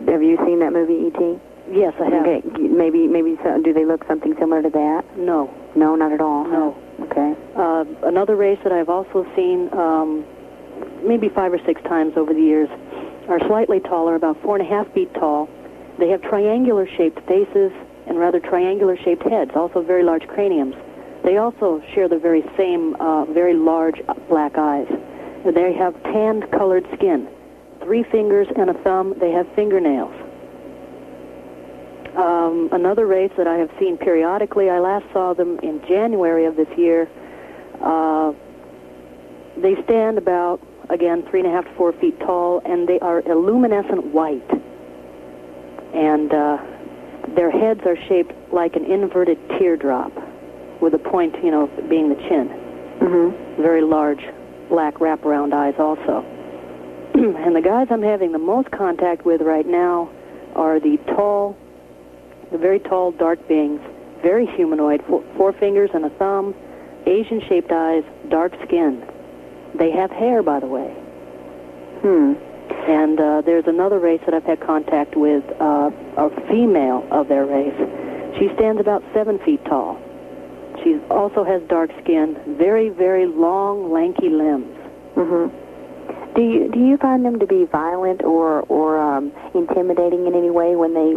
Have you seen that movie, E.T.? Yes, I have. Okay, maybe do they look something similar to that? No. No, not at all. No. Okay. Another race that I've also seen maybe 5 or 6 times over the years are slightly taller, about 4.5 feet tall. They have triangular-shaped faces and rather triangular-shaped heads, also very large craniums. They also share the very same very large black eyes. They have tanned-colored skin, 3 fingers and a thumb. They have fingernails. Another race that I have seen periodically, I last saw them in January of this year. They stand about, again, 3.5 to 4 feet tall, and they are luminescent white. And their heads are shaped like an inverted teardrop, with a point, you know, being the chin. Mm-hmm. Very large black wraparound eyes also. And the guys I'm having the most contact with right now are the very tall, dark beings, very humanoid, 4 fingers and a thumb, Asian-shaped eyes, dark skin. They have hair, by the way. And there's another race that I've had contact with, a female of their race. She stands about 7 feet tall. She also has dark skin, very, very long, lanky limbs. Mm-hmm. Do you find them to be violent or intimidating in any way when they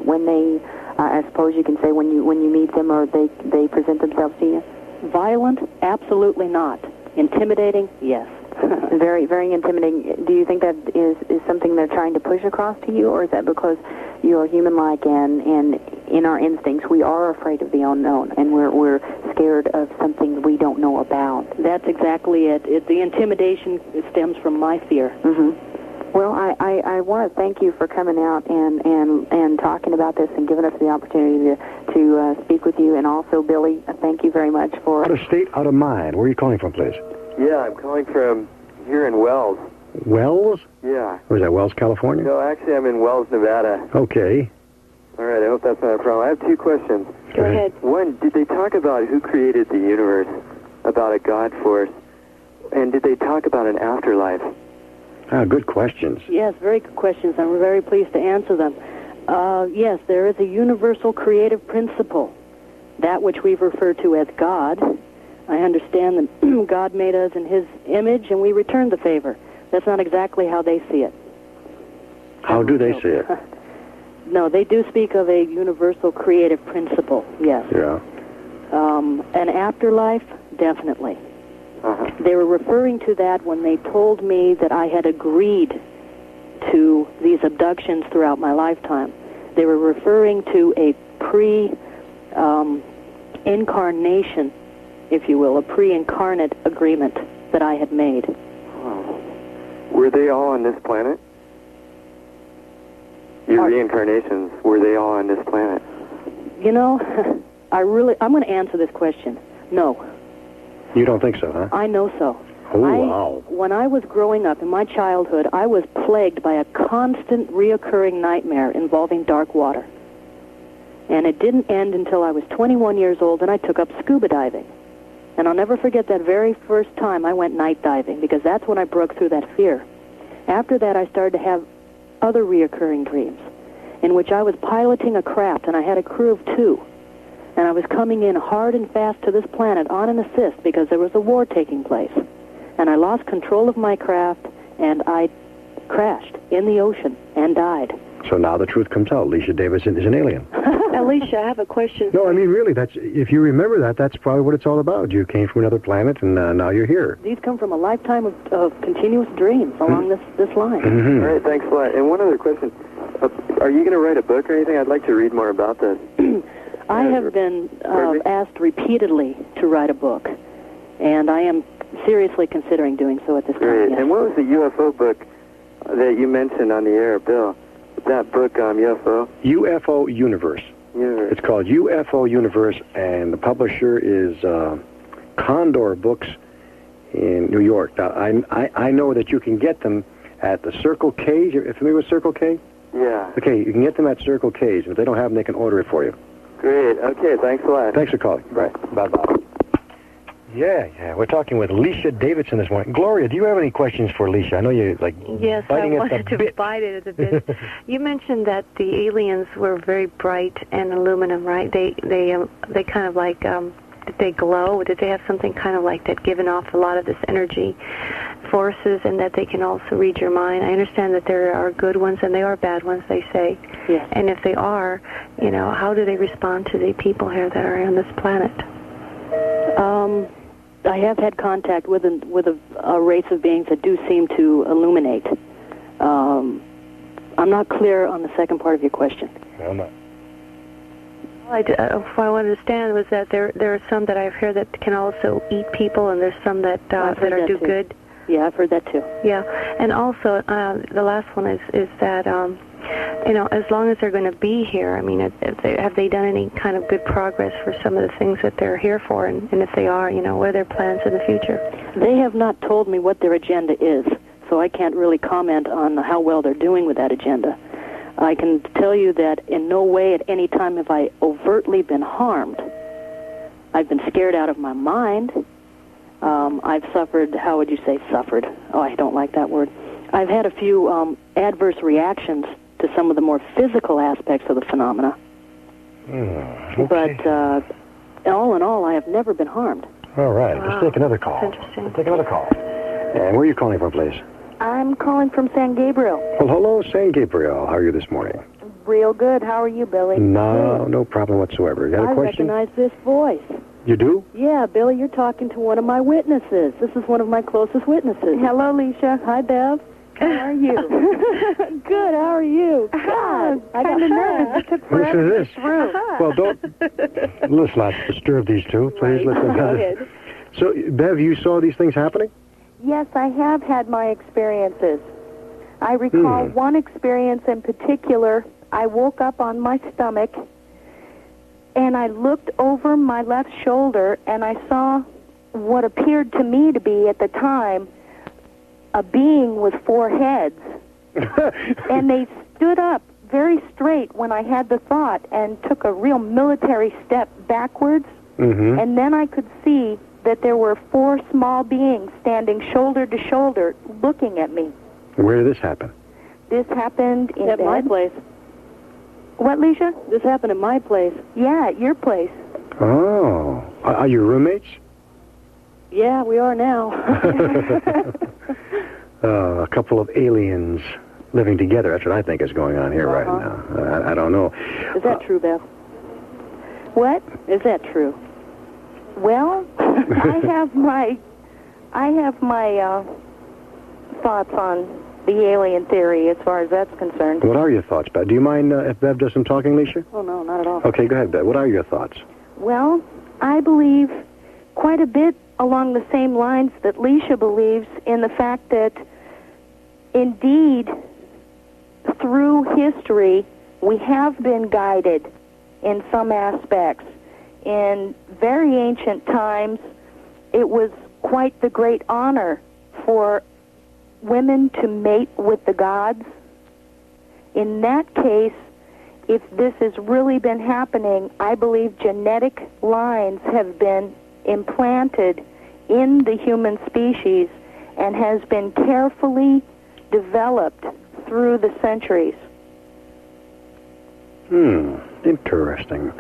I suppose you can say when you meet them or they present themselves to you? Violent? Absolutely not. Intimidating? Yes. Very, very intimidating. Do you think that is something they're trying to push across to you, or is that because you're human-like and in our instincts we are afraid of the unknown and we're scared of something we don't know about? That's exactly it. The intimidation stems from my fear. Mm-hmm. Well, I want to thank you for coming out and talking about this and giving us the opportunity to speak with you. And also, Billy, thank you very much for... Out of state, out of mind. Where are you calling from, please? Yeah, I'm calling from here in Wells. Wells? Yeah. Or is that Wells, California? No, actually, I'm in Wells, Nevada. Okay. All right, I hope that's not a problem. I have 2 questions. Go ahead. One, did they talk about who created the universe, about a God force, and did they talk about an afterlife? Good questions. Yes, very good questions. I'm very pleased to answer them. Yes, there is a universal creative principle, that which we've referred to as God. I understand that God made us in His image, and we return the favor. That's not exactly how they see it. How do they see it? No, they do speak of a universal creative principle, yes. Yeah. An afterlife, definitely. Uh-huh. They were referring to that when they told me that I had agreed to these abductions throughout my lifetime. They were referring to a pre-incarnation, if you will, a pre-incarnate agreement that I had made. Oh. Were they all on this planet? Your reincarnations, were they all on this planet? You know, I'm going to answer this question. No. You don't think so, huh? I know so. Oh, wow. When I was growing up in my childhood, I was plagued by a constant reoccurring nightmare involving dark water. And it didn't end until I was 21 years old and I took up scuba diving. And I'll never forget that very first time I went night diving, because that's when I broke through that fear. After that, I started to have other reoccurring dreams in which I was piloting a craft and I had a crew of 2. And I was coming in hard and fast to this planet on an assist because there was a war taking place. And I lost control of my craft, and I crashed in the ocean and died. So now the truth comes out. Alicia Davidson is an alien. Alicia, I have a question. No, I mean, really, if you remember that's probably what it's all about. You came from another planet, and now you're here. These come from a lifetime of continuous dreams along this line. Mm-hmm. All right, thanks a lot. And one other question. Are you going to write a book or anything? I'd like to read more about this. I have been asked repeatedly to write a book, and I am seriously considering doing so at this time. Great. Yes. And what was the UFO book that you mentioned on the air, Bill? That book, UFO? UFO Universe. It's called UFO Universe, and the publisher is Condor Books in New York. Now, I know that you can get them at the Circle K. You're familiar with Circle K? Yeah. Okay, you can get them at Circle K's, and if they don't have them, they can order it for you. Great. Okay, thanks a lot. Thanks for calling. Right. Bye-bye. Yeah. We're talking with Leisha Davidson this morning. Gloria, do you have any questions for Leisha? I know you're Yes, biting I at the wanted to bit. bite it at the bit. You mentioned that the aliens were very bright and aluminum, right? They kind of like did they glow? Did they have something kind of like that, giving off a lot of this energy forces, and that they can also read your mind? I understand that there are good ones and there are bad ones, they say. Yes. And if they are, how do they respond to the people here that are on this planet? I have had contact with a race of beings that do seem to illuminate. I'm not clear on the second part of your question. No, I'm not. What I want to understand was that there are some that I've heard that can also eat people, and there's some that are do good. Yeah, I've heard that too. Yeah, and also the last one is that as long as they're going to be here, I mean, have they done any kind of good progress for some of the things that they're here for, and if they are, what are their plans in the future? They have not told me what their agenda is, so I can't really comment on how well they're doing with that agenda. I can tell you that in no way at any time have I overtly been harmed. I've been scared out of my mind. I've suffered, how would you say suffered? Oh, I don't like that word. I've had a few adverse reactions to some of the more physical aspects of the phenomena. Okay. But all in all, I have never been harmed. All right. Wow. Let's take another call. That's interesting. Let's take another call. And where are you calling from, please? I'm calling from San Gabriel. Well, hello, San Gabriel. How are you this morning? Real good. How are you, Billy? No problem whatsoever. You got a question? I recognize this voice. You do? Yeah, Billy, you're talking to one of my witnesses. This is one of my closest witnesses. Hello, Leisha. Hi, Bev. How are you? Good, how are you? God, kind of nervous. It took forever Listen to this. through. Well, let's not disturb these two. Please listen. Go ahead. So, Bev, you saw these things happening? Yes, I have had my experiences. I recall one experience in particular. I woke up on my stomach, and I looked over my left shoulder, and I saw what appeared to me to be, at the time, a being with 4 heads. And they stood up very straight when I had the thought and took a real military step backwards. Mm-hmm. And then I could see that there were 4 small beings standing shoulder to shoulder looking at me. Where did this happen? This happened in At my place. What, Leisha? This happened at my place. Yeah, at your place. Oh. Are you roommates? Yeah, we are now. A couple of aliens living together. That's what I think is going on here right now. I don't know. Is that true, Bev? What? Is that true? Well, I have my thoughts on the alien theory as far as that's concerned. What are your thoughts, Bev? Do you mind if Bev does some talking, Leisha? Oh, no, not at all. Okay, go ahead, Bev. What are your thoughts? Well, I believe quite a bit along the same lines that Leisha believes, in the fact that, indeed, through history, we have been guided in some aspects. In very ancient times, it was quite the great honor for women to mate with the gods. In that case, if this has really been happening, I believe genetic lines have been implanted in the human species and has been carefully developed through the centuries. Interesting.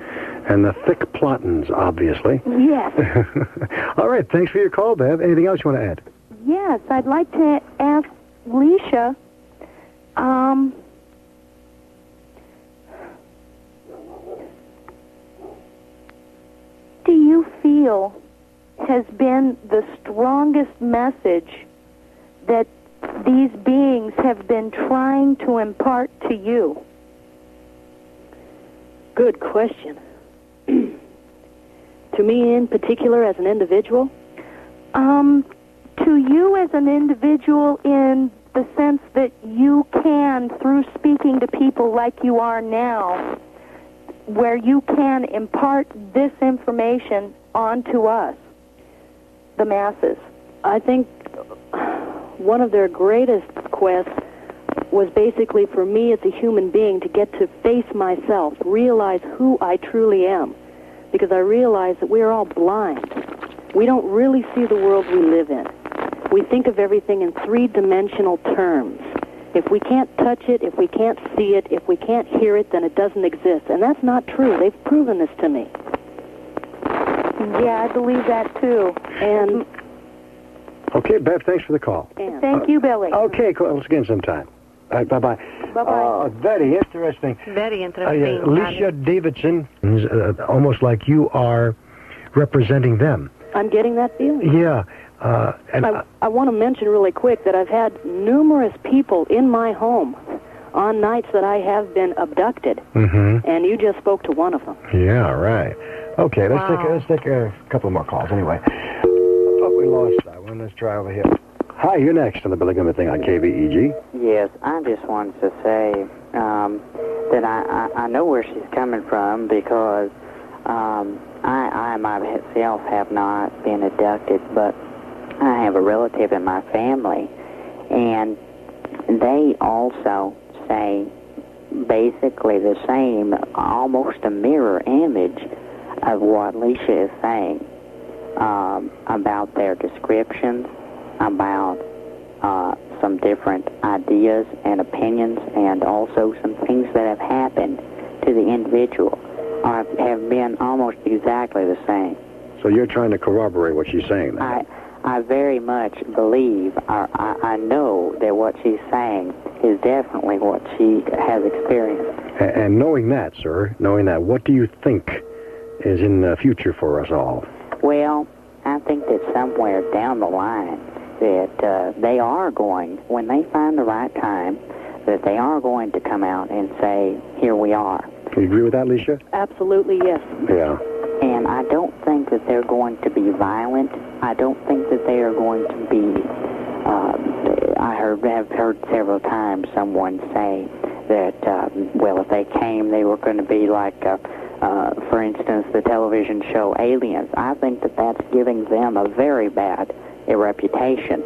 And the thick plottins, obviously. Yes. All right, thanks for your call, Bev. Anything else you want to add? Yes, I'd like to ask Leisha, do you feel has been the strongest message that these beings have been trying to impart to you? Good question. To me in particular, as an individual? To you as an individual, in the sense that you can, through speaking to people like you are now, where you can impart this information onto us, the masses. I think one of their greatest quests was basically for me as a human being to get to face myself, realize who I truly am. Because I realize that we are all blind. we don't really see the world we live in. We think of everything in three-dimensional terms. If we can't touch it, if we can't see it, if we can't hear it, then it doesn't exist. And that's not true. They've proven this to me. Yeah, I believe that too. And Okay, Bev, thanks for the call. thank you, Billy. Okay, call us again sometime. All right, bye-bye. Bye-bye. Very interesting. Very interesting. Alicia Davidson, almost like you are representing them. I'm getting that feeling. Yeah. And I want to mention really quick that I've had numerous people in my home on nights that I have been abducted, and you just spoke to one of them. Yeah, right. Okay, let's take a couple more calls anyway. Oh, we lost that one. Let's try over here. Hi, you're next on the Billy Goodman thing on KVEG. Yes, I just wanted to say that I know where she's coming from because I myself have not been abducted, but I have a relative in my family, and they also say basically the same, almost a mirror image of what Alicia is saying about their descriptions, about some different ideas and opinions, and also some things that have happened to the individual have been almost exactly the same. So you're trying to corroborate what she's saying then? I very much believe, I know that what she's saying is definitely what she has experienced. And knowing that, sir, knowing that, what do you think is in the future for us all? Well, I think that somewhere down the line that they are going, when they find the right time, that they are going to come out and say, here we are. Do you agree with that, Alicia? Absolutely, yes. Yeah. And I don't think that they're going to be violent. I don't think that they are going to be, I have heard several times someone say that, well, if they came, they were going to be like, for instance, the television show Aliens. I think that that's giving them a very bad reputation.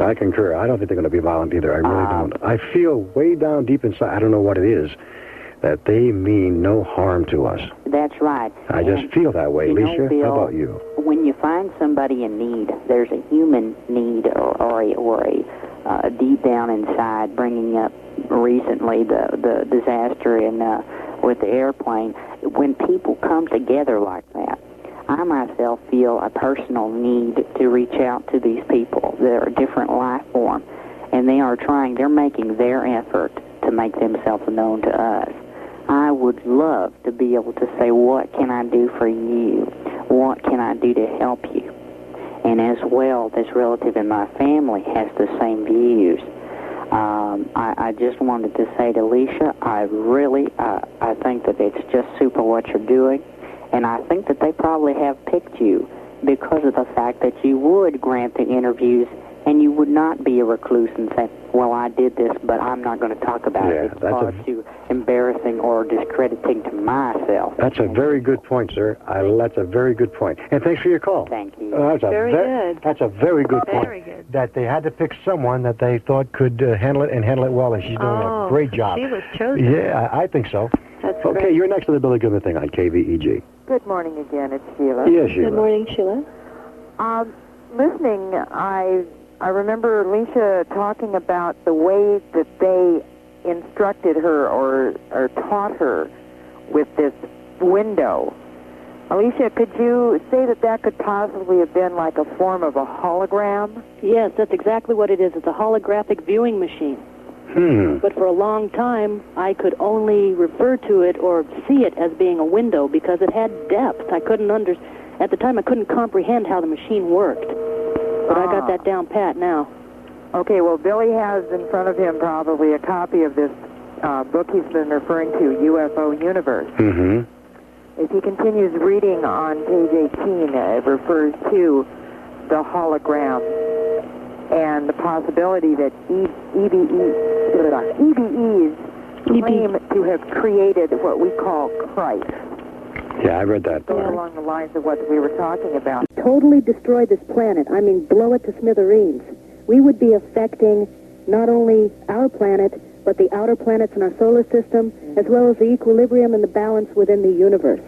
I concur. I don't think they're going to be violent either. I really don't. I feel way down deep inside, I don't know what it is, that they mean no harm to us. That's right. I just feel that way, Alicia. Bill, how about you? When you find somebody in need, there's a human need or a deep down inside, bringing up recently the disaster with the airplane. When people come together like that, I myself feel a personal need to reach out to these people. They're a different life form, and they're making their effort to make themselves known to us. I would love to be able to say, what can I do for you? What can I do to help you? And as well, this relative in my family has the same views. I just wanted to say to Alicia, I think that it's just super what you're doing, and I think that they probably have picked you because of the fact that you would grant the interviews and you would not be a recluse and say, well, I did this, but I'm not going to talk about it. It's far too embarrassing or discrediting to myself. That's a very good point, sir. That's a very good point. And thanks for your call. Thank you. Very good. That's a very good point. Very good. That they had to pick someone that they thought could handle it and handle it well, and she's doing a great job. She was chosen. Yeah, I think so. That's okay, great. you're next to the Billy Goodman thing on KVEG. Good morning again. It's Sheila. Yes, Sheila. Good morning, Sheila. Listening, I remember Alicia talking about the way that they instructed her or taught her with this window. Alicia, could you say that could possibly have been like a form of a hologram? Yes, that's exactly what it is. It's a holographic viewing machine. But for a long time, I could only refer to it or see it as being a window because it had depth. At the time, I couldn't comprehend how the machine worked. But I got that down pat now. Okay, well, Billy has in front of him probably a copy of this book he's been referring to, UFO Universe. If he continues reading on page 18, it refers to the hologram and the possibility that EBEs claim to have created what we call Christ. Yeah, I read that. Along the lines of what we were talking about. Totally destroy this planet. I mean, blow it to smithereens. We would be affecting not only our planet, but the outer planets in our solar system, as well as the equilibrium and the balance within the universe.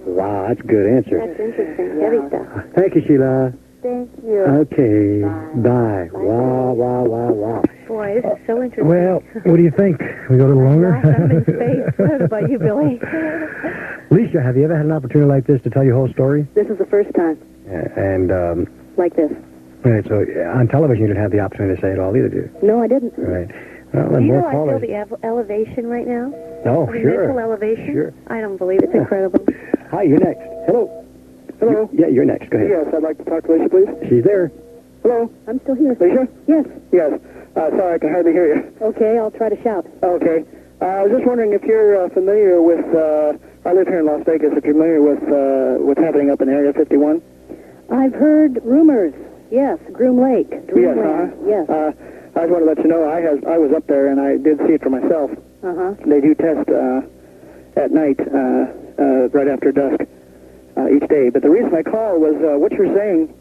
Wow, that's a good answer. That's interesting. Heavy stuff. Thank you, Sheila. Thank you. Okay. Bye. Wow. Boy, this is so interesting. Well, what do you think? We go a little longer? I'm in space. What about you, Billy? Lisa, have you ever had an opportunity like this to tell your whole story? This is the first time. And, Like this. right, so on television you didn't have the opportunity to say it all either, did you? No, I didn't. Right. Well, Do you more know I feel callers. the elevation right now? Oh, The sure. mental elevation? Sure. I don't believe it's incredible. Hi, you're next. Hello. Hello? Yeah, you're next. Go ahead. Yes, I'd like to talk to Lisa, please. She's there. Hello? I'm still here. Lisa? Yes. Yes. Sorry, I can hardly hear you. Okay, I'll try to shout. Okay. I was just wondering if you're familiar with, I live here in Las Vegas, if you're familiar with what's happening up in Area 51. I've heard rumors. Yes, Groom Lake. Yes, Yes. I just want to let you know, I was up there and I did see it for myself. Uh-huh. They do test at night, right after dusk, each day. But the reason I called was what you're saying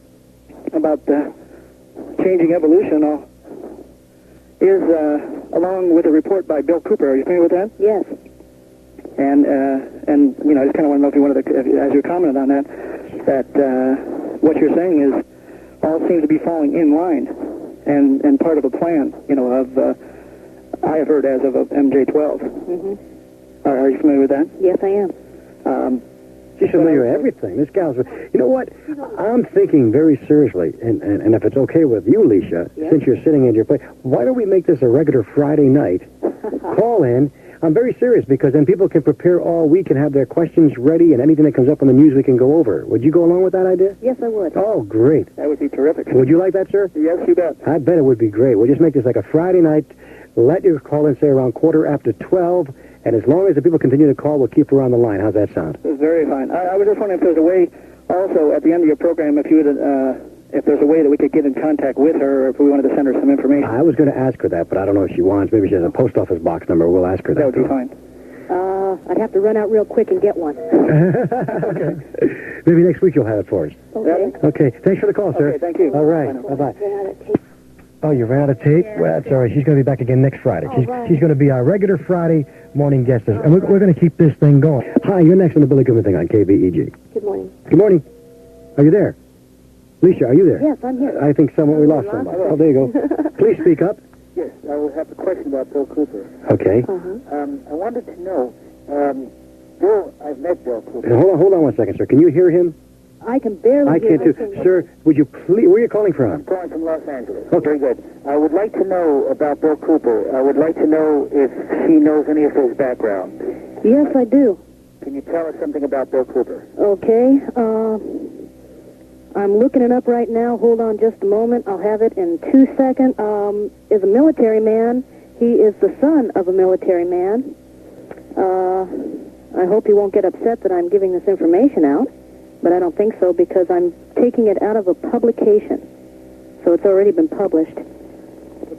about the changing evolution is along with a report by Bill Cooper. Are you familiar with that? Yes. And you know, I just kind of want to know if you wanted to, as you commented on that, what you're saying is all seems to be falling in line and part of a plan, you know, of, I have heard as of MJ12. Mm-hmm. Are you familiar with that? Yes, I am. She's familiar with everything. This gal's... You know what? I'm thinking very seriously, and if it's okay with you, Alicia, since you're sitting in your place, why don't we make this a regular Friday night? Call in. I'm very serious, because then people can prepare all week and have their questions ready, and anything that comes up on the news we can go over. Would you go along with that idea? Yes, I would. Oh, great. That would be terrific. Would you like that, sir? Yes, you bet. I bet it would be great. We'll just make this like a Friday night. Let your call in, say, around 12:15, and as long as the people continue to call, we'll keep her on the line. How's that sound? It's very fine. I was just wondering if there's a way, also, at the end of your program, if you would, if there's a way that we could get in contact with her, or if we wanted to send her some information. I was going to ask her that, but I don't know if she wants. Maybe she has a post office box number. We'll ask her that. That would be fine. I'd have to run out real quick and get one. Okay. Maybe next week you'll have it for us. Okay. Okay. Thanks for the call, sir. Okay, thank you. All right. Bye-bye. Oh, you ran out of tape? Well, that's all right. She's going to be back again next Friday. She's going to be our regular Friday morning guest. And we're going to keep this thing going. Hi, you're next on the Billy Goodman thing on KVEG. Good morning. Good morning. Are you there? Alicia, are you there? Yes, I'm here. I think we lost somebody. Oh, there you go. Please speak up. Yes, I have a question about Bill Cooper. Okay. I wanted to know, Bill, I've met Bill Cooper. Hold on one second, sir. Can you hear him? I can barely I hear can too. Sir, would you please... Where are you calling from? I'm calling from Los Angeles. Okay. Very good. I would like to know about Bill Cooper. I would like to know if she knows any of his background. Yes, I do. Can you tell us something about Bill Cooper? Okay. I'm looking it up right now. Hold on just a moment. I'll have it in 2 seconds. Is a military man. He is the son of a military man. I hope he won't get upset that I'm giving this information out, but I don't think so, because I'm taking it out of a publication. So it's already been published.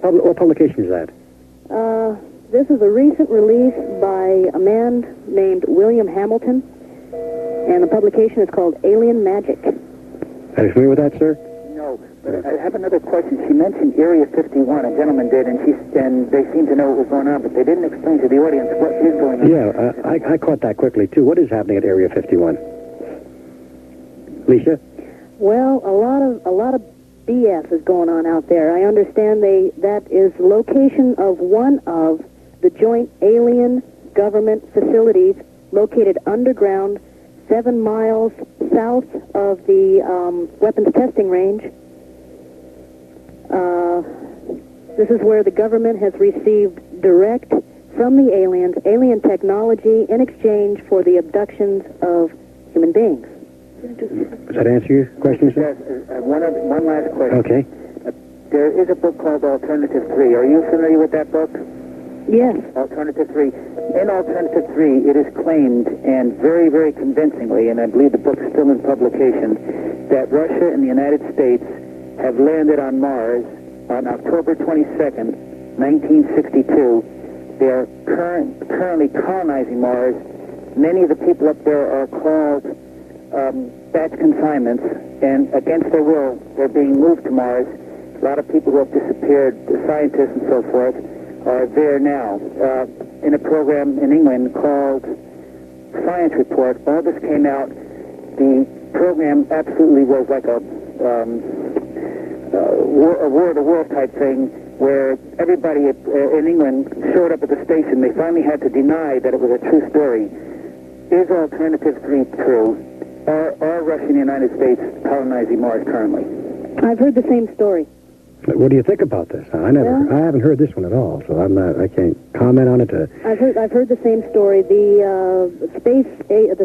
What publication is that? This is a recent release by a man named William Hamilton, and the publication is called Alien Magic. Are you familiar with that, sir? No, but I have another question. She mentioned Area 51. A gentleman did, and they seemed to know what was going on, but they didn't explain to the audience what is going on. Yeah, I caught that quickly, too. What is happening at Area 51? Alicia? Well, a lot of BS is going on out there. I understand that is location of one of the joint alien government facilities located underground 7 miles south of the weapons testing range. This is where the government has received direct from the aliens alien technology in exchange for the abductions of human beings. Does that answer your question, sir? Yes, one last question. Okay. There is a book called Alternative 3. Are you familiar with that book? Yes. Alternative 3. In Alternative 3, it is claimed, and very, very convincingly, and I believe the book is still in publication, that Russia and the United States have landed on Mars on October 22nd, 1962. They are currently colonizing Mars. Many of the people up there are called batch consignments, and against their will, they're being moved to Mars. A lot of people who have disappeared, the scientists and so forth, are there now in a program in England called science report. All this came out. The program absolutely was like a war of the world type thing, where everybody in England showed up at the station. They finally had to deny that it was a true story. Is Alternative 3 true? Are Russia and the United States colonizing Mars currently? I've heard the same story. What do you think about this? I haven't heard this one at all, so I can't comment on it. I've heard the same story. The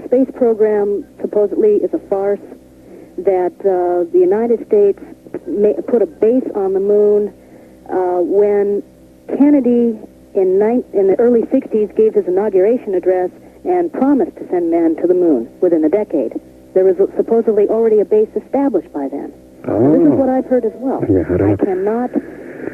space program supposedly is a farce. That the United States put a base on the moon when Kennedy in the early 60s gave his inauguration address and promised to send men to the moon within a decade. There was supposedly already a base established by then. Oh. This is what I've heard as well. Yeah,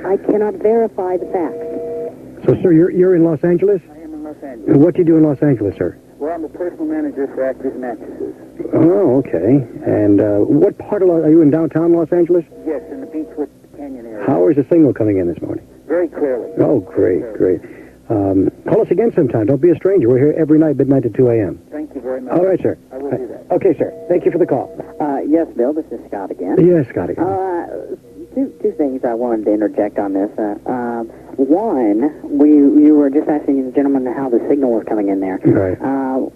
I cannot verify the facts. So, sir, you're in Los Angeles? I am in Los Angeles. What do you do in Los Angeles, sir? Well, I'm the personal manager for Actors and Actresses. Oh, okay. And what part of are you in downtown Los Angeles? Yes, in the Beechwood Canyon area. How is the signal coming in this morning? Very clearly. Oh, great, great. Call us again sometime. Don't be a stranger. We're here every night, midnight to 2 a.m. Thank you very much. All right, sir. I will do that. Okay, sir. Thank you for the call. Yes, Bill, this is Scott again. Yes, Scott again. Two things I wanted to interject on this. One, you were just asking the gentleman how the signal was coming in there. Right.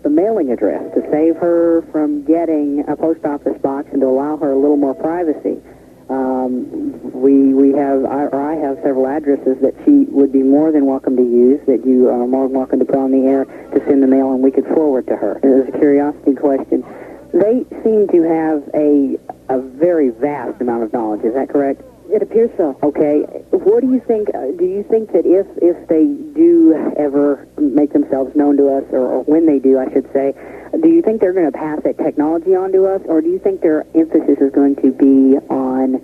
The mailing address, to save her from getting a post office box and to allow her a little more privacy. I have several addresses that she would be more than welcome to use, that you are more than welcome to put on the air to send the mail, and we could forward to her. It was a curiosity question. They seem to have a very vast amount of knowledge. Is that correct? It appears so. Okay. What do you think? Do you think that if they do ever make themselves known to us, or when they do, I should say, do you think they're going to pass that technology on to us, or do you think their emphasis is going to be on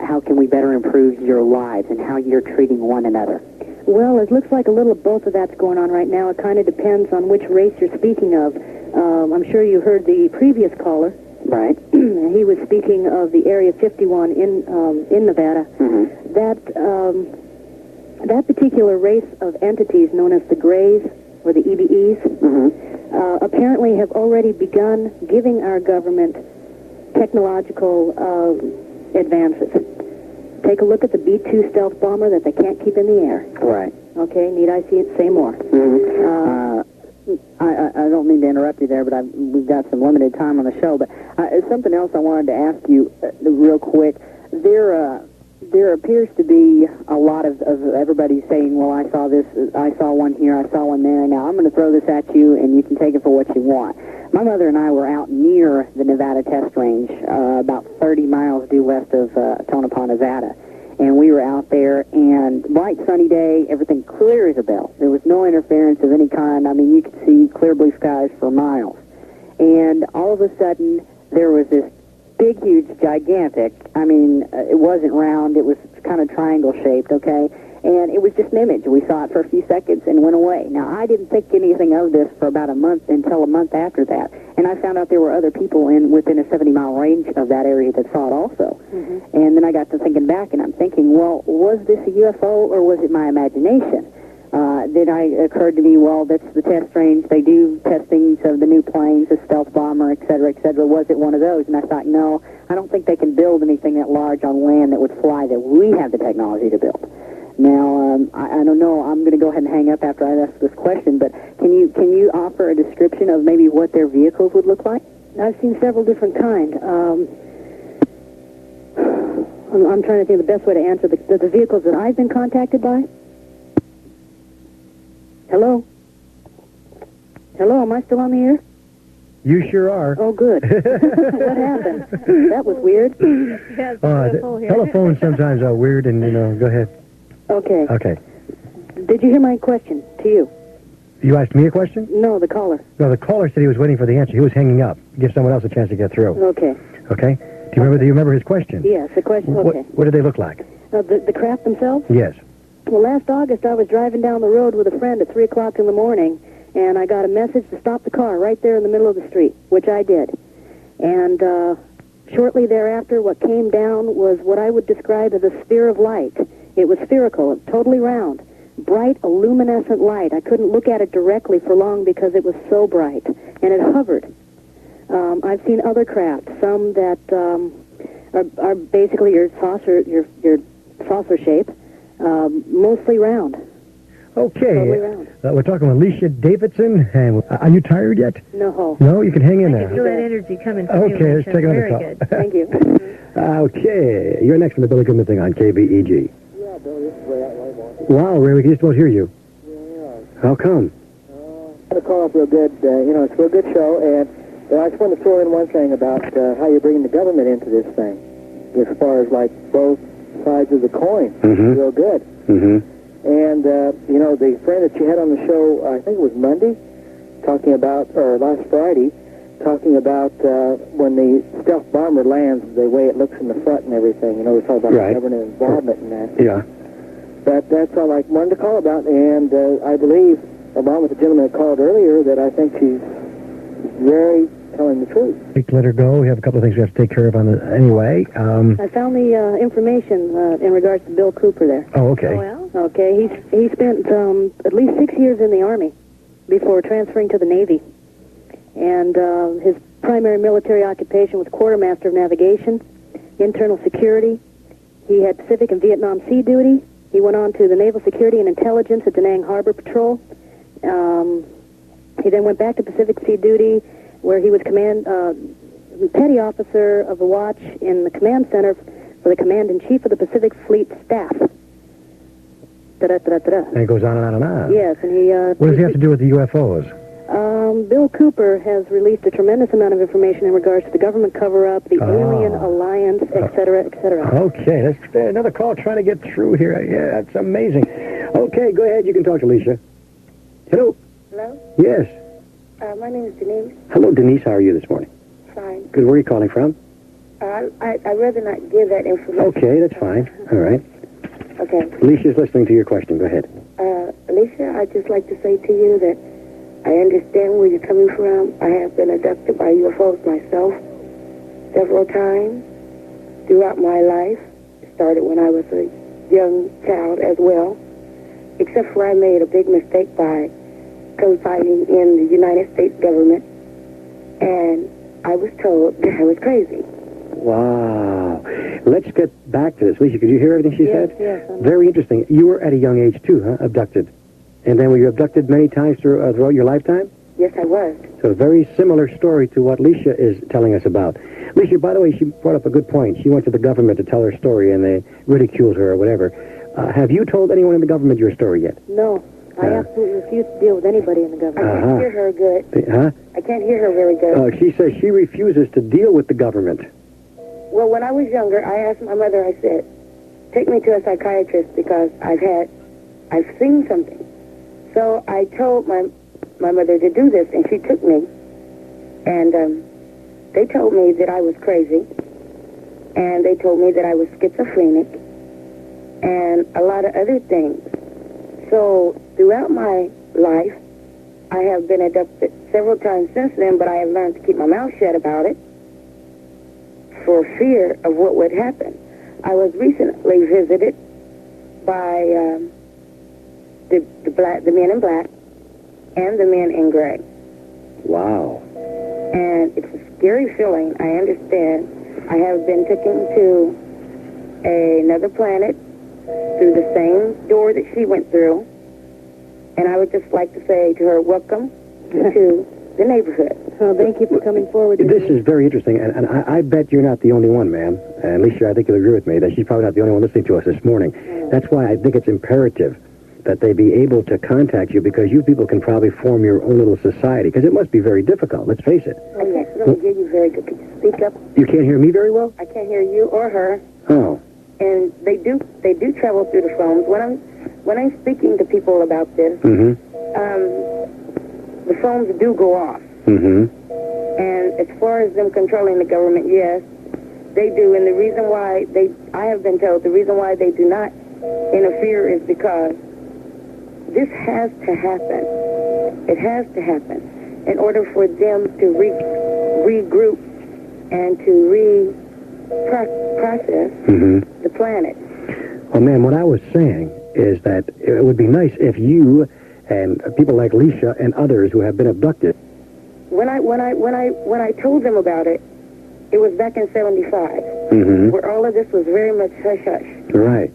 how can we better improve your lives and how you're treating one another? Well, it looks like a little of both of that's going on right now. It kind of depends on which race you're speaking of. I'm sure you heard the previous caller. Right. He was speaking of the Area 51 in Nevada. Mm-hmm. That particular race of entities known as the Greys or the EBEs Mm-hmm. Apparently have already begun giving our government technological advances. Take a look at the B-2 stealth bomber that they can't keep in the air. Right. Okay, need I see it? Say more. Mm-hmm. I don't mean to interrupt you there, but we've got some limited time on the show. But something else I wanted to ask you real quick. There appears to be a lot of everybody saying, well, I saw this, I saw one here, I saw one there. Now, I'm going to throw this at you, and you can take it for what you want. My mother and I were out near the Nevada test range, about 30 miles due west of Tonopah, Nevada. And we were out there, and bright sunny day, everything clear as a bell. There was no interference of any kind. I mean, you could see clear blue skies for miles. And all of a sudden, there was this big, huge, gigantic, I mean, it wasn't round, it was kind of triangle-shaped, okay? And it was just an image. We saw it for a few seconds and went away. Now, I didn't think anything of this for about a month until a month after that. And I found out there were other people within a 70-mile range of that area that saw it also. Mm-hmm. And then I got to thinking back, and I'm thinking, well, was this a UFO or was it my imagination? Then it occurred to me, well, that's the test range. They do testings of the new planes, the stealth bomber, et cetera, et cetera. Was it one of those? And I thought, no, I don't think they can build anything that large on land that would fly that we have the technology to build. Now, I don't know. I'm going to go ahead and hang up after I ask this question, but can you offer a description of maybe what their vehicles would look like? I've seen several different kinds. I'm trying to think of the best way to answer the vehicles that I've been contacted by. Hello? Hello, am I still on the air? You sure are. Oh, good. What happened? That was weird. Telephones sometimes are weird, and, go ahead. Okay. Okay. Did you hear my question to you? You asked me a question? No, the caller. No, the caller said he was waiting for the answer. He was hanging up. Give someone else a chance to get through. Okay. Okay? Do you remember his question? Yes, the question, okay. What did they look like? The craft themselves? Yes. Well, last August, I was driving down the road with a friend at 3 o'clock in the morning, and I got a message to stop the car right there in the middle of the street, which I did. And shortly thereafter, what came down was what I would describe as a sphere of light. It was spherical, totally round, bright, luminescent light. I couldn't look at it directly for long because it was so bright, and it hovered. I've seen other craft, some that are basically your saucer shape, mostly round. Okay. Totally round. We're talking with Alicia Davidson, and are you tired yet? No. No, you can hang in there. I can feel that energy coming from you. Okay, let's take another call. Very good. Thank you. Okay, you're next on the Billy Goodman thing on KBEG. Yeah, Billy, this is Ray Whitmore. Wow, Ray, we can just about hear you. Yeah. How come? I'm going to call up real good. It's a real good show, and I just want to throw in one thing about how you're bringing the government into this thing, as far as like both sides of the coin. Mm-hmm. Real good. Mm-hmm. And, the friend that you had on the show, I think it was Monday, or last Friday, talking about when the stealth bomber lands, the way it looks in the front and everything. You know, we talk about government involvement in that. Yeah. But that's all I wanted to call about, and I believe, along with the gentleman that called earlier, that I think she's very telling the truth. Let her go. We have a couple of things we have to take care of on it anyway. I found the information in regards to Bill Cooper there. Oh, okay. Oh, well. Okay, he spent at least 6 years in the Army before transferring to the Navy. And his primary military occupation was quartermaster of navigation, internal security. He had Pacific and Vietnam Sea duty. He went on to the Naval Security and Intelligence at Da Nang Harbor Patrol. He then went back to Pacific Sea duty, where he was petty officer of the watch in the command center for the Command-in-Chief of the Pacific Fleet Staff. Da-da-da-da-da. And it goes on and on and on. Yes, and he... What does he have to do with the UFOs? Bill Cooper has released a tremendous amount of information in regards to the government cover-up, the alien alliance, et cetera, et cetera. Okay, let's another call trying to get through here. Yeah, that's amazing. Okay, go ahead. You can talk to Alicia. Hello? Hello? Yes. My name is Denise. Hello, Denise. How are you this morning? Fine. Good. Where are you calling from? I'd rather not give that information. Okay, that's fine. All right. Okay. Alicia's listening to your question. Go ahead. Alicia, I'd just like to say to you that I understand where you're coming from. I have been abducted by UFOs myself several times throughout my life. It started when I was a young child as well, except for I made a big mistake by confiding in the United States government, and I was told that I was crazy. Wow. Let's get back to this. Alicia, could you hear everything she said? Yes. Very interesting. You were at a young age, too, huh? Abducted. And then were you abducted many times throughout your lifetime? Yes, I was. So a very similar story to what Alicia is telling us about. Alicia, by the way, she brought up a good point. She went to the government to tell her story, and they ridiculed her or whatever. Have you told anyone in the government your story yet? No. I absolutely refuse to deal with anybody in the government. I can't hear her good. Huh? I can't hear her very good. She says she refuses to deal with the government. Well, when I was younger, I asked my mother, I said, take me to a psychiatrist because I've seen something. So I told my mother to do this, and she took me. And they told me that I was crazy, and they told me that I was schizophrenic, and a lot of other things. So throughout my life, I have been abducted several times since then, but I have learned to keep my mouth shut about it for fear of what would happen. I was recently visited by the men in black and the men in gray. Wow. And it's a scary feeling, I understand. I have been taken to another planet through the same door that she went through. And I would just like to say to her, welcome to the neighborhood. Well, thank you for coming forward. This is very interesting, and I bet you're not the only one, ma'am. And Alicia, I think you'll agree with me that she's probably not the only one listening to us this morning. That's why I think it's imperative that they be able to contact you, because you people can probably form your own little society, because it must be very difficult, let's face it. I can't really hear you very good. Could you speak up? You can't hear me very well? I can't hear you or her. Oh. And they do travel through the phones. When I'm speaking to people about this, the phones do go off. And as far as them controlling the government, yes, they do. And the reason why I have been told the reason why they do not interfere is because this has to happen. It has to happen in order for them to regroup and to process the planet. Well, ma'am, what I was saying is that it would be nice if you and people like Leisha and others who have been abducted. When I told them about it, it was back in '75, where all of this was very much hush-hush. Right.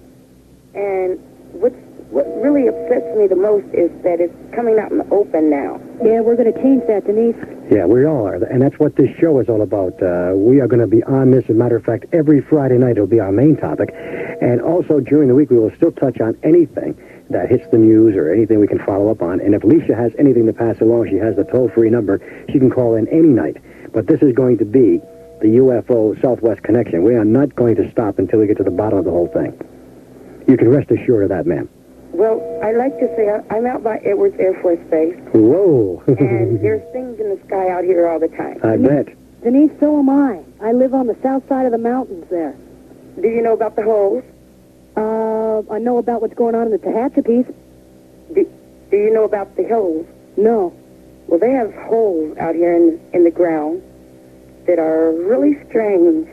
And what really upsets me the most is that it's coming out in the open now. Yeah, we're going to change that, Denise. Yeah, we all are. And that's what this show is all about. We are going to be on this. As a matter of fact, every Friday night it'll be our main topic. And also during the week we will still touch on anything that hits the news or anything we can follow up on. And if Leisha has anything to pass along, she has the toll-free number. She can call in any night. But this is going to be the UFO Southwest Connection. We are not going to stop until we get to the bottom of the whole thing. You can rest assured of that, ma'am. Well, I like to say I'm out by Edwards Air Force Base. Whoa. And there's things in the sky out here all the time. I bet. Denise, so am I. I live on the south side of the mountains there. Do you know about the holes? I know about what's going on in the Tehachapi's. Do you know about the holes? No. Well, they have holes out here in the ground that are really strange.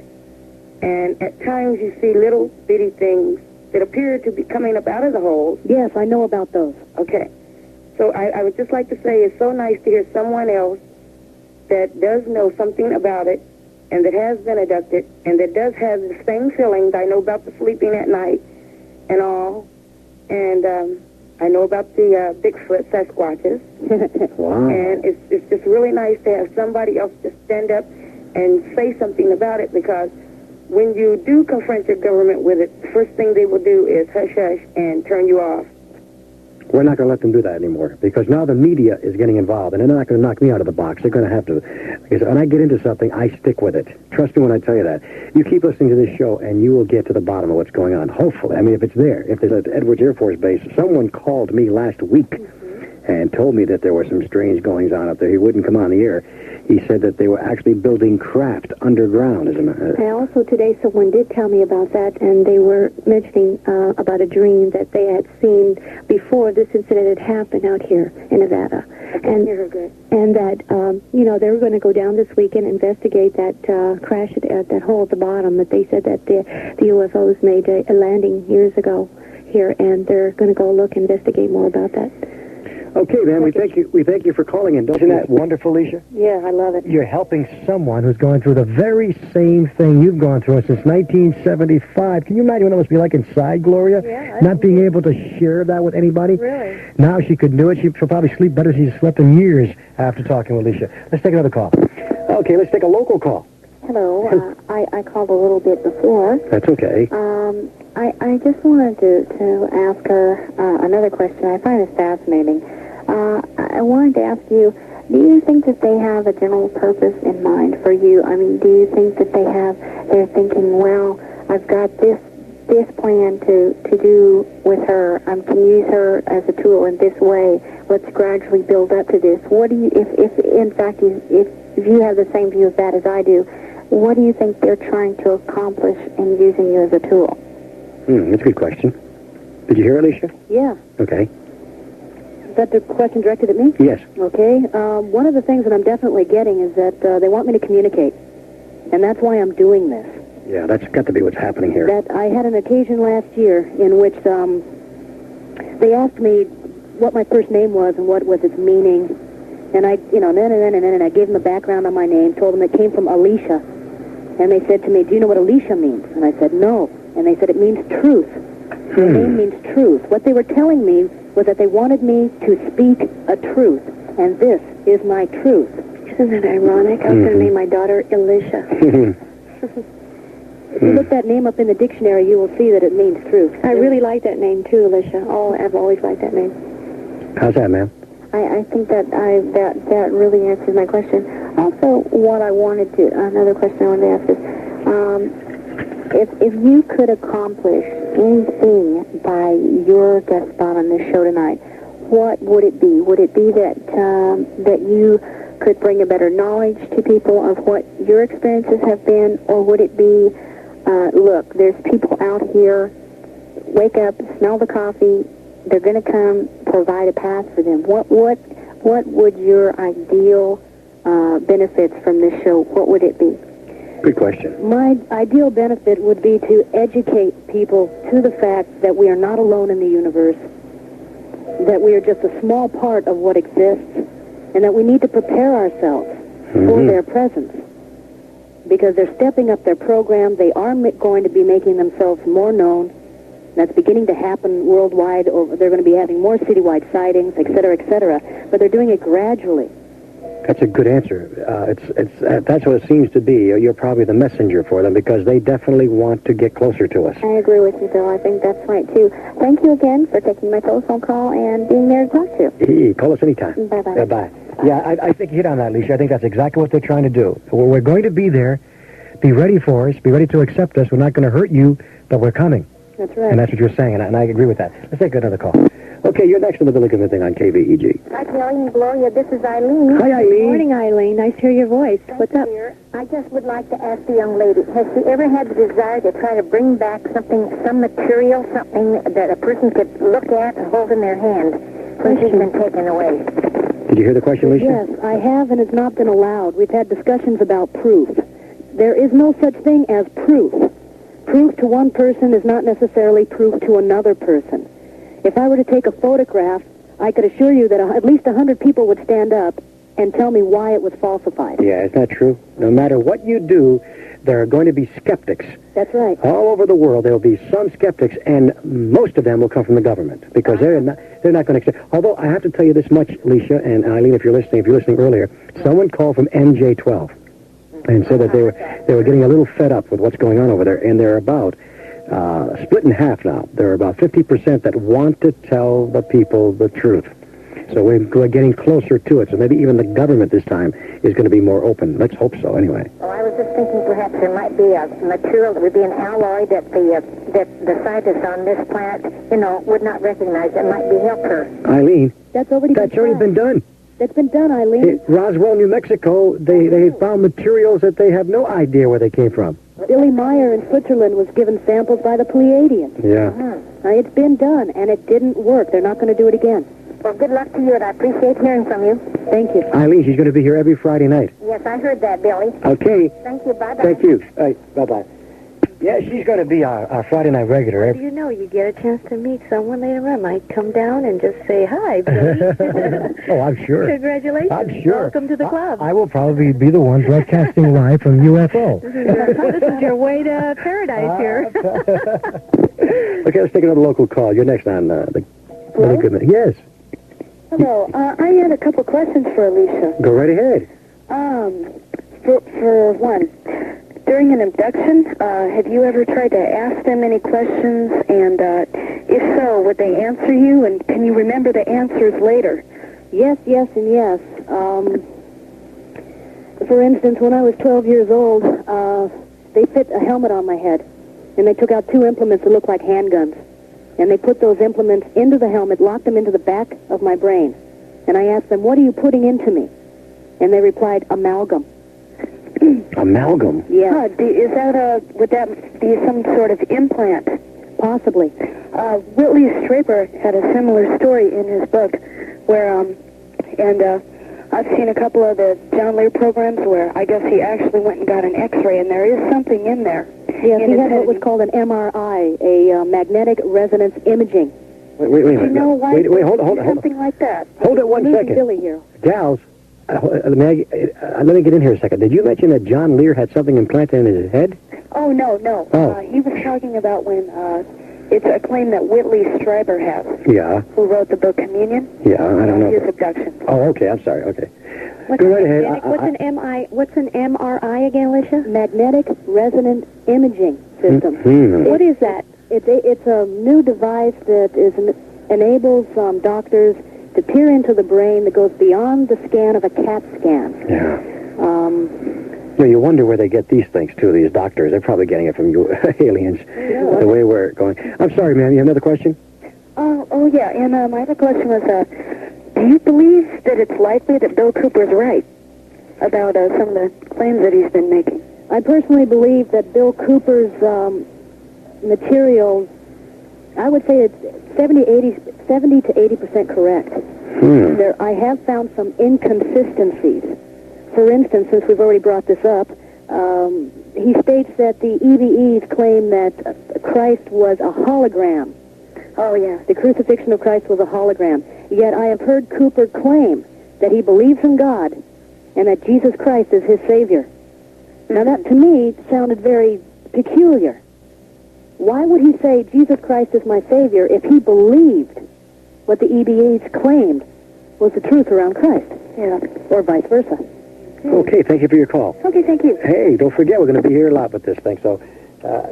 And at times you see little bitty things that appear to be coming up out of the holes. Yes, I know about those. Okay. So I would just like to say it's so nice to hear someone else that does know something about it and that has been abducted and that does have the same feelings. I know about the sleeping at night and all. And I know about the Bigfoot Sasquatches. Wow. And it's just really nice to have somebody else just stand up and say something about it, because when you do confront your government with it, the first thing they will do is hush-hush and turn you off. We're not going to let them do that anymore, because now the media is getting involved, and they're not going to knock me out of the box. They're going to have to. Because when I get into something, I stick with it. Trust me when I tell you that. You keep listening to this show, and you will get to the bottom of what's going on. Hopefully. I mean, if it's there. If there's at Edwards Air Force Base, someone called me last week and told me that there were some strange goings-on up there. He wouldn't come on the air. He said that they were actually building craft underground. And also today someone did tell me about that, and they were mentioning about a dream that they had seen before this incident had happened out here in Nevada. And that, they were going to go down this week and investigate that crash at that hole at the bottom, that they said that the UFOs made a landing years ago here, and they're going to go look and investigate more about that. Okay, man, we thank you for calling in. Isn't that wonderful, Leisha? Yeah, I love it. You're helping someone who's going through the very same thing you've gone through since 1975. Can you imagine what it must be like inside, Gloria? Yeah. Not being able to share that with anybody? Really? Now she could do it. She'll probably sleep better than she's slept in years after talking with Leisha. Let's take another call. Okay, let's take a local call. Hello. I called a little bit before. That's okay. I just wanted to ask her another question. I find this fascinating. I wanted to ask you, do you think that they have a general purpose in mind for you? I mean, do you think that they're thinking, well, I've got this plan to do with her. I can use her as a tool in this way. Let's gradually build up to this. What do you, if in fact, if you have the same view of that as I do, what do you think they're trying to accomplish in using you as a tool? That's a good question. Did you hear it, Alicia? Yeah. Okay. Is that the question directed at me? Yes. Okay. One of the things that I'm definitely getting is that they want me to communicate, and that's why I'm doing this. Yeah, that's got to be what's happening here. That I had an occasion last year in which they asked me what my first name was and what was its meaning, and I, then I gave them the background on my name, told them it came from Alicia, and they said to me, "Do you know what Alicia means?" And I said, "No," and they said it means truth. The name means truth. What they were telling me was that they wanted me to speak a truth, and this is my truth. Isn't that ironic? I was going to name my daughter Alicia. If you look that name up in the dictionary, you will see that it means truth. I really like that name too, Alicia. Oh, I've always liked that name. How's that, ma'am? I think that that really answers my question. Also, what I wanted to, another question I wanted to ask is, if you could accomplish anything by your guest spot on this show tonight, what would it be? Would it be that that you could bring a better knowledge to people of what your experiences have been, or would it be, look, there's people out here, wake up, smell the coffee, they're going to come, provide a path for them. What would your ideal benefits from this show, what would it be? Good question. My ideal benefit would be to educate people to the fact that we are not alone in the universe, that we are just a small part of what exists, and that we need to prepare ourselves for their presence. Because they're stepping up their program, they are going to be making themselves more known. That's beginning to happen worldwide. Or they're going to be having more citywide sightings, et cetera, but they're doing it gradually. That's a good answer. That's what it seems to be. You're probably the messenger for them because they definitely want to get closer to us. I agree with you, Bill. I think that's right, too. Thank you again for taking my telephone call and being there to talk to. Hey, call us anytime. Bye-bye. Bye-bye. Yeah, I think you hit on that, Alicia. I think that's exactly what they're trying to do. We're going to be there. Be ready for us. Be ready to accept us. We're not going to hurt you, but we're coming. That's right. And that's what you're saying, and I agree with that. Let's take another call. Okay, you're next on the Billy Goodman thing on KVEG. Hi, Kelly and Gloria. This is Eileen. Hi, Eileen. Good morning, Eileen. Nice to hear your voice. What's up? I just would like to ask the young lady, has she ever had the desire to try to bring back something, some material, something that a person could look at and hold in their hand when she's been taken away? Did you hear the question, Alicia? Yes, I have, and it's not been allowed. We've had discussions about proof. There is no such thing as proof. Proof to one person is not necessarily proof to another person. If I were to take a photograph, I could assure you that at least 100 people would stand up and tell me why it was falsified. Yeah, isn't that true? No matter what you do, there are going to be skeptics. That's right. All over the world, there will be some skeptics, and most of them will come from the government because they're not going to accept. Although I have to tell you this much, Alicia and Eileen, if you're listening earlier, someone called from MJ12 and said that they were getting a little fed up with what's going on over there, and they're about split in half now. There are about 50% that want to tell the people the truth. So we're getting closer to it. So maybe even the government this time is going to be more open. Let's hope so, anyway. Well, I was just thinking perhaps there might be a material that would be an alloy that the scientists on this planet, would not recognize. That might be help her. Eileen, that's already been done. That's been done, Eileen. In Roswell, New Mexico, they found materials that they have no idea where they came from. Billy Meyer in Switzerland was given samples by the Pleiadians. Yeah. It's been done, and it didn't work. They're not going to do it again. Well, good luck to you, and I appreciate hearing from you. Thank you. Eileen, she's going to be here every Friday night. Yes, I heard that, Billy. Okay. Thank you. Bye-bye. Thank you. Bye-bye. Yeah, she's going to be our Friday night regular. Do you know you get a chance to meet someone later on? I might come down and just say hi, Billy. Oh, I'm sure. Congratulations. I'm sure. Welcome to the club. I will probably be the one broadcasting live from UFO. This is your way to paradise here. Okay, let's take another local call. You're next on the Billy Goodman. Yes. Hello. I had a couple questions for Alicia. Go right ahead. For one, during an abduction, have you ever tried to ask them any questions? And if so, would they answer you? And can you remember the answers later? Yes, and yes. For instance, when I was 12 years old, they fit a helmet on my head, and they took out two implements that looked like handguns. And they put those implements into the helmet, locked them into the back of my brain. And I asked them, what are you putting into me? And they replied, amalgam. Amalgam? Yeah. Is that would that be some sort of implant? Possibly. Whitley Strieber had a similar story in his book where, I've seen a couple of the John Lear programs where I guess he actually went and got an x-ray, and there is something in there. Yes, he had what was called an MRI, a magnetic resonance imaging. Wait a minute. You know why wait, hold on. Something like that. Hold it 1 second. Billy here. Gals, let me get in here a second. Did you mention that John Lear had something implanted in his head? Oh, no. Oh. He was talking about when it's a claim that Whitley Strieber has. Yeah. Who wrote the book Communion? Yeah, I don't know. His abduction. Oh, okay. I'm sorry. Okay. Go right ahead. What's an MRI again, Alicia? Magnetic resonance imaging system. Mm-hmm. What is that? It's a new device that enables doctors to peer into the brain that goes beyond the scan of a CAT scan. Yeah. You wonder where they get these things, too, these doctors. They're probably getting it from you aliens, the way we're going. I'm sorry, ma'am. You have another question? Oh, yeah. And my other question was, do you believe that it's likely that Bill Cooper's right about some of the claims that he's been making? I personally believe that Bill Cooper's material, I would say it's 70 to 80% correct. I have found some inconsistencies. For instance, since we've already brought this up, he states that the EVEs claim that Christ was a hologram. Oh, yeah. The crucifixion of Christ was a hologram. Yet I have heard Cooper claim that he believes in God and that Jesus Christ is his Savior. Now that, to me, sounded very peculiar. Why would he say Jesus Christ is my Savior if he believed what the EVEs claimed was the truth around Christ? Yeah. Or vice versa. Okay, thank you for your call. Okay, thank you. Hey, don't forget, we're going to be here a lot with this thing. So,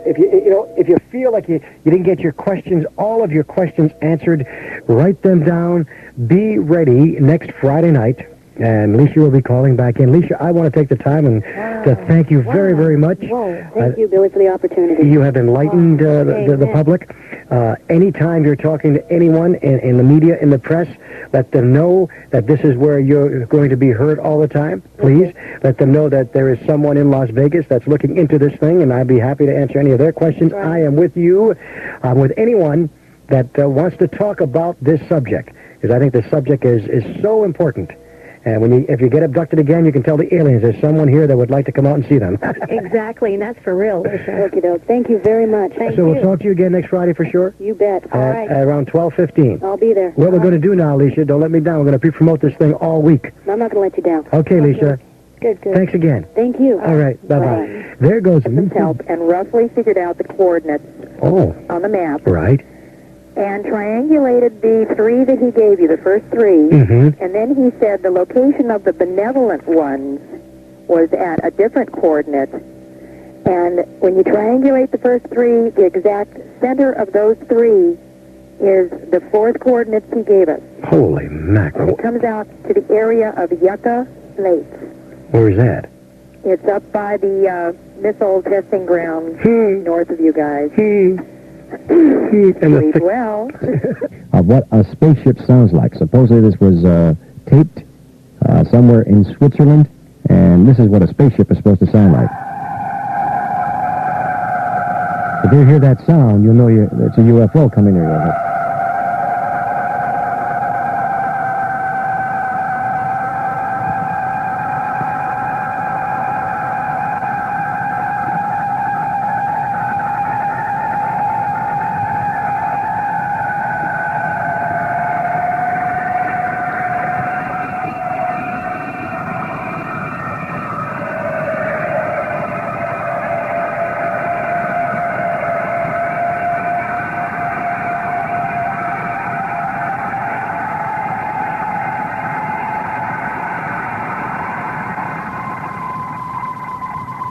if you feel like you didn't get your questions, all of your questions answered, write them down. Be ready next Friday night, and Leisha will be calling back in. Leisha, I want to take the time and to thank you very, very much. Whoa. Thank you, Billy, for the opportunity. You have enlightened the public. Anytime you're talking to anyone in the media, in the press, let them know that this is where you're going to be heard all the time. Please let them know that there is someone in Las Vegas that's looking into this thing, and I'd be happy to answer any of their questions. Right. I am with you. I'm with anyone that wants to talk about this subject, because I think this subject is so important. And if you get abducted again, you can tell the aliens there's someone here that would like to come out and see them. Exactly, and that's for real. Okie-doke. Thank you very much. Thank you. We'll talk to you again next Friday for sure? You bet. All right. Around 12:15. I'll be there. What we're going to do now, Alicia, don't let me down. We're going to pre-promote this thing all week. I'm not going to let you down. Okay, Alicia. Good. Thanks again. Thank you. All right. Bye-bye. There goes some help and roughly figured out the coordinates on the map. Right. And triangulated the three that he gave you, the first three, and then he said the location of the benevolent ones was at a different coordinate. And when you triangulate the first three, the exact center of those three is the fourth coordinates he gave us. Holy mackerel. And it comes out to the area of Yucca Lakes. Where is that? It's up by the missile testing ground north of you guys. And well. Of what a spaceship sounds like. Supposedly this was taped somewhere in Switzerland, and this is what a spaceship is supposed to sound like. If you hear that sound, you'll know it's a UFO coming near you.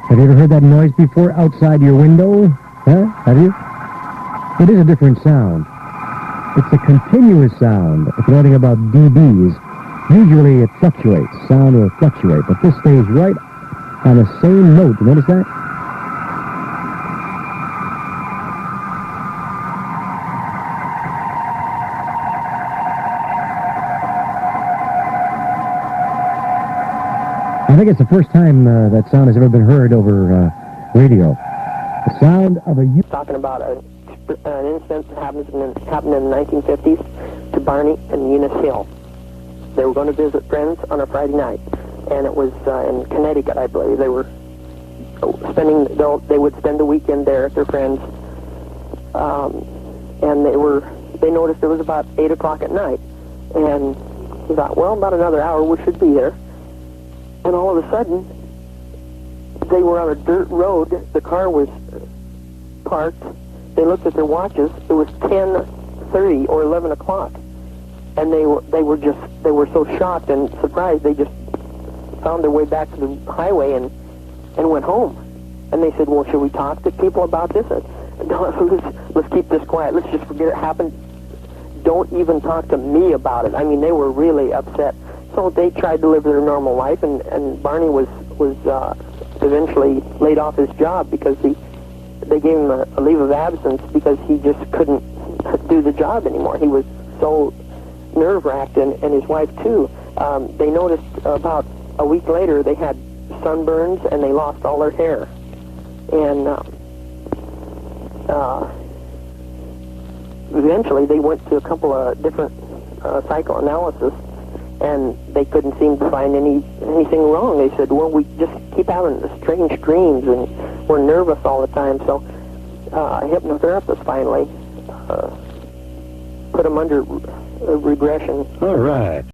Have you ever heard that noise before outside your window? Huh? Have you? It is a different sound. It's a continuous sound. If you know anything about dBs, usually it fluctuates. Sound will fluctuate, but this stays right on the same note. You notice that? I think it's the first time that sound has ever been heard over radio. The sound of a... Talking about an incident that happened in the 1950s to Barney and Eunice Hill. They were going to visit friends on a Friday night, and it was in Connecticut, I believe. They were they would spend the weekend there at their friends, and they noticed it was about 8 o'clock at night, and they thought, well, about another hour we should be there. And all of a sudden, they were on a dirt road. The car was parked. They looked at their watches. It was 10:30 or 11 o'clock, and they were so shocked and surprised. They just found their way back to the highway and went home. And they said, "Well, should we talk to people about this?" Let's keep this quiet. Let's just forget it happened. Don't even talk to me about it. I mean, they were really upset. So they tried to live their normal life, and Barney was eventually laid off his job because they gave him a leave of absence because he just couldn't do the job anymore. He was so nerve-wracked, and his wife too. They noticed about a week later they had sunburns and they lost all their hair, and eventually they went to a couple of different psychoanalysis. And they couldn't seem to find anything wrong. They said, well, we just keep having strange dreams, and were nervous all the time. So a hypnotherapist finally put them under regression. All right.